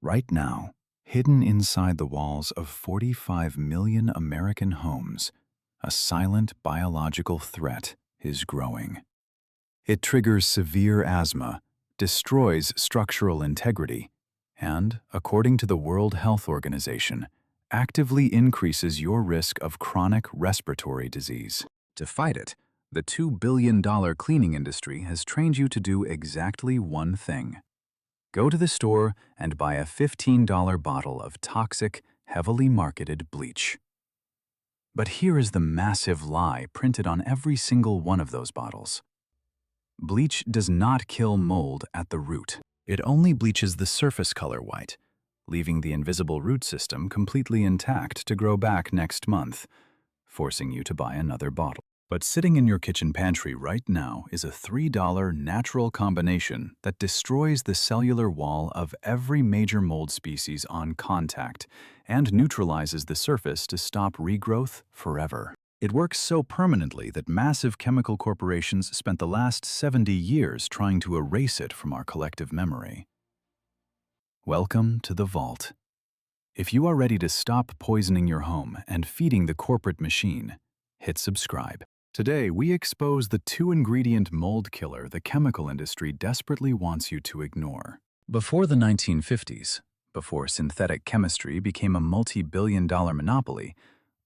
Right now, hidden inside the walls of 45 million American homes, a silent biological threat is growing. It triggers severe asthma, destroys structural integrity, and, according to the World Health Organization, actively increases your risk of chronic respiratory disease. To fight it, the $2 billion cleaning industry has trained you to do exactly one thing. Go to the store and buy a $15 bottle of toxic, heavily marketed bleach. But here is the massive lie printed on every single one of those bottles. Bleach does not kill mold at the root. It only bleaches the surface color white, leaving the invisible root system completely intact to grow back next month, forcing you to buy another bottle. But sitting in your kitchen pantry right now is a $3 natural combination that destroys the cellular wall of every major mold species on contact and neutralizes the surface to stop regrowth forever. It works so permanently that massive chemical corporations spent the last 70 years trying to erase it from our collective memory. Welcome to the vault. If you are ready to stop poisoning your home and feeding the corporate machine, hit subscribe. Today, we expose the two-ingredient mold killer the chemical industry desperately wants you to ignore. Before the 1950s, before synthetic chemistry became a multi-billion-dollar monopoly,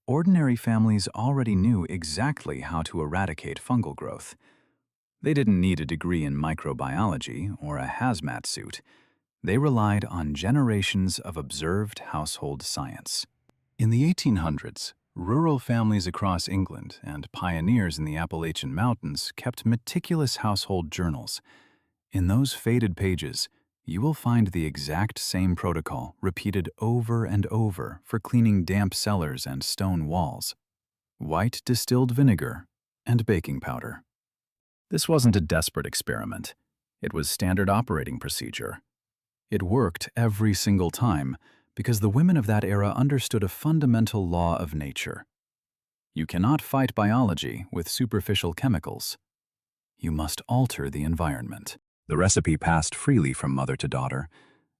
ordinary families already knew exactly how to eradicate fungal growth. They didn't need a degree in microbiology or a hazmat suit. They relied on generations of observed household science. In the 1800s, rural families across England and pioneers in the Appalachian Mountains kept meticulous household journals. In those faded pages, you will find the exact same protocol repeated over and over for cleaning damp cellars and stone walls: white distilled vinegar and baking powder. This wasn't a desperate experiment. It was standard operating procedure. It worked every single time because the women of that era understood a fundamental law of nature. You cannot fight biology with superficial chemicals. You must alter the environment. The recipe passed freely from mother to daughter.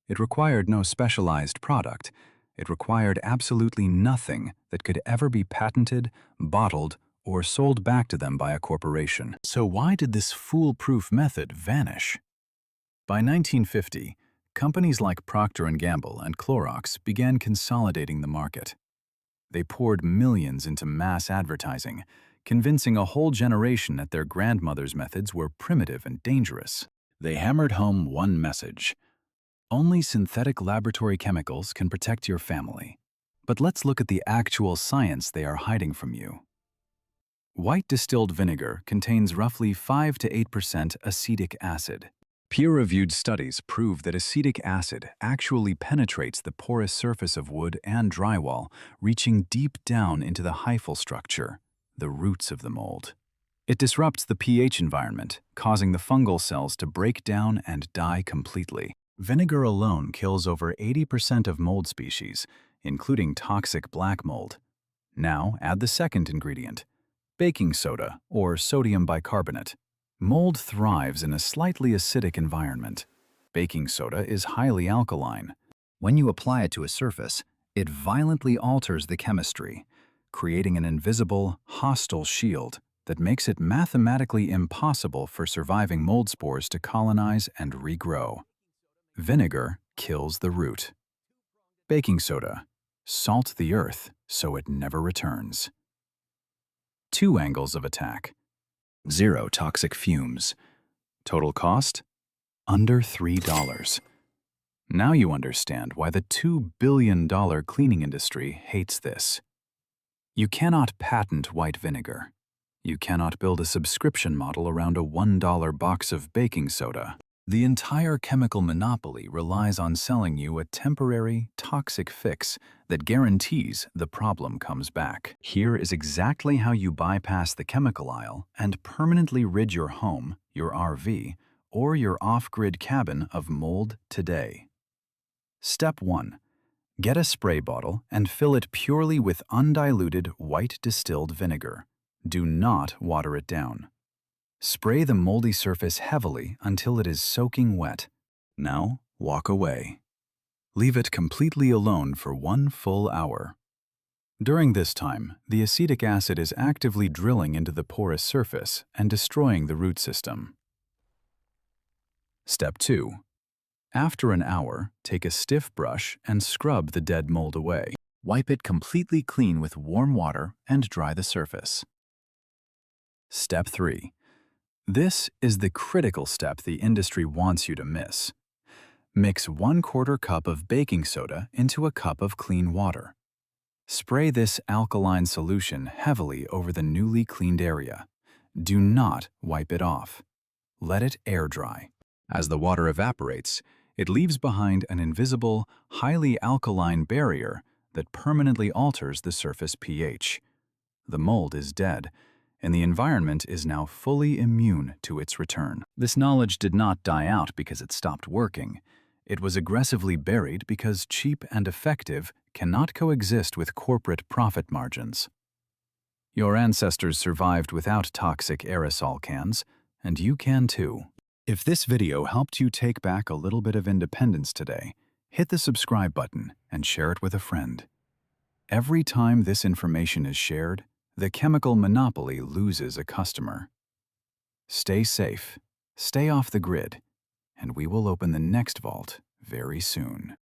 It required no specialized product. It required absolutely nothing that could ever be patented, bottled, or sold back to them by a corporation. So why did this foolproof method vanish? By 1950, companies like Procter & Gamble and Clorox began consolidating the market. They poured millions into mass advertising, convincing a whole generation that their grandmothers' methods were primitive and dangerous. They hammered home one message: only synthetic laboratory chemicals can protect your family. But let's look at the actual science they are hiding from you. White distilled vinegar contains roughly 5 to 8% acetic acid. Peer-reviewed studies prove that acetic acid actually penetrates the porous surface of wood and drywall, reaching deep down into the hyphal structure, the roots of the mold. It disrupts the pH environment, causing the fungal cells to break down and die completely. Vinegar alone kills over 80% of mold species, including toxic black mold. Now add the second ingredient: baking soda or sodium bicarbonate. Mold thrives in a slightly acidic environment. Baking soda is highly alkaline. When you apply it to a surface, it violently alters the chemistry, creating an invisible, hostile shield that makes it mathematically impossible for surviving mold spores to colonize and regrow. Vinegar kills the root. Baking soda: salt the earth so it never returns. Two angles of attack: zero toxic fumes. Total cost: under $3. Now you understand why the $2 billion cleaning industry hates this. You cannot patent white vinegar. You cannot build a subscription model around a $1 box of baking soda. The entire chemical monopoly relies on selling you a temporary, toxic fix that guarantees the problem comes back. Here is exactly how you bypass the chemical aisle and permanently rid your home, your RV, or your off-grid cabin of mold today. Step 1. Get a spray bottle and fill it purely with undiluted white distilled vinegar. Do not water it down. Spray the moldy surface heavily until it is soaking wet. Now, walk away. Leave it completely alone for 1 full hour. During this time, the acetic acid is actively drilling into the porous surface and destroying the root system. Step 2. After an hour, take a stiff brush and scrub the dead mold away. Wipe it completely clean with warm water and dry the surface. Step 3. This is the critical step the industry wants you to miss. Mix 1/4 cup of baking soda into a cup of clean water. Spray this alkaline solution heavily over the newly cleaned area. Do not wipe it off. Let it air dry. As the water evaporates, it leaves behind an invisible, highly alkaline barrier that permanently alters the surface pH. The mold is dead, and the environment is now fully immune to its return. This knowledge did not die out because it stopped working. It was aggressively buried because cheap and effective cannot coexist with corporate profit margins. Your ancestors survived without toxic aerosol cans, and you can too. If this video helped you take back a little bit of independence today, hit the subscribe button and share it with a friend. Every time this information is shared, the chemical monopoly loses a customer. Stay safe, stay off the grid, and we will open the next vault very soon.